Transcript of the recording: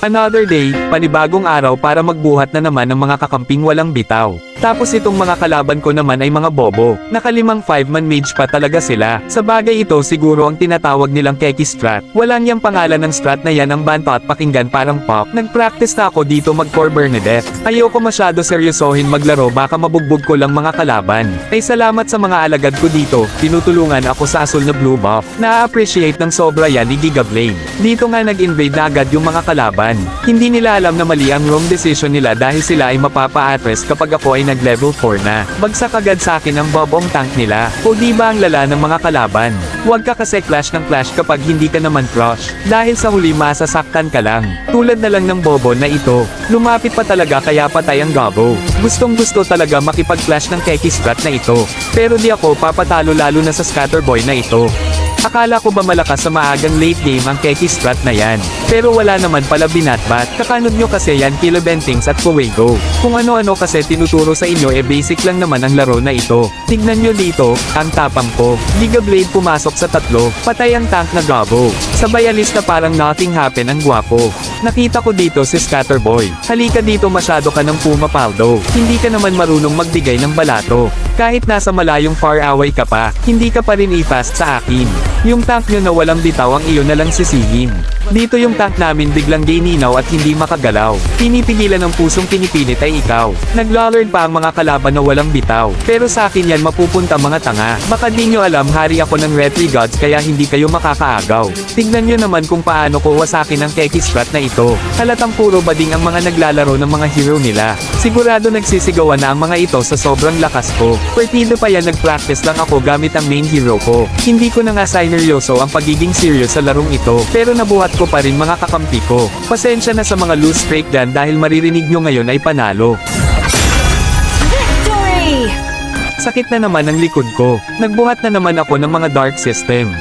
Another day, panibagong araw para magbuhat na naman ng mga kakamping walang bitaw. Tapos itong mga kalaban ko naman ay mga bobo. Nakalimang 5-man mage pa talaga sila. Sa bagay ito siguro ang tinatawag nilang Keki strat. Walang yang pangalan ng strat na yan ang banto at pakinggan parang pop. Nagpractice na ako dito mag for Bernadette. Ayoko masyado seryosohin maglaro baka mabugbog ko lang mga kalaban. Ay salamat sa mga alagad ko dito, tinutulungan ako sa asul na blue buff. Na-appreciate ng sobra yan ni Gigablame. Dito nga nag-invade na agad yung mga kalaban. Hindi nila alam na mali ang wrong decision nila dahil sila ay mapapa-address kapag ako ay nag-level 4 na. Bagsak agad sa akin ang bobong tank nila. O di ba ang lala ng mga kalaban? Huwag ka kasi clash ng clash kapag hindi ka naman crush. Dahil sa huli masasaktan ka lang. Tulad na lang ng bobo na ito. Lumapit pa talaga kaya patay ang gabo. Gustong gusto talaga makipag-clash ng Keki strat na ito. Pero di ako papatalo lalo na sa Scatterboy na ito. Akala ko ba malakas sa maagang late game ang Keki strat na yan. Pero wala naman pala binatbat. Kakanod nyo kasi yan Kilo Bentings at Fuego. Kung ano-ano kasi tinuturo sa inyo basic lang naman ang laro na ito. Tignan nyo dito, ang tapang ko. Gigablade pumasok sa 3. Patay ang tank na gabo. Sabay alis na parang nothing happen ang gwapo. Nakita ko dito si Scatterboy. Halika dito masyado ka ng pumapaldo. Hindi ka naman marunong magbigay ng balato. Kahit nasa malayong far away ka pa, hindi ka pa rin i-fast sa akin. Yung tank nyo na walang bitaw ang iyon na lang sisihin. Dito yung tank namin biglang gininaw at hindi makagalaw. Pinipigilan ng pusong pinipilit ay ikaw. Naglalord pa ang mga kalaban na walang bitaw. Pero sa akin yan mapupunta mga tanga. Baka di nyo alam hari ako ng Retry Gods kaya hindi kayo makakaagaw. Tignan nyo naman kung paano ko wasakin ang Keki strat na ito. Halatang puro bading ang mga naglalaro ng mga hero nila. Sigurado nagsisigawan na ang mga ito sa sobrang lakas ko. Partido pa yan nagpractice lang ako gamit ang main hero ko. Hindi ko na nga sineryoso ang pagiging serious sa larong ito. Pero nabuhat ko pa rin mga kakampi ko. Pasensya na sa mga loose streak dyan dahil maririnig nyo ngayon ay panalo. Victory! Sakit na naman ang likod ko. Nagbuhat na naman ako ng mga dark system.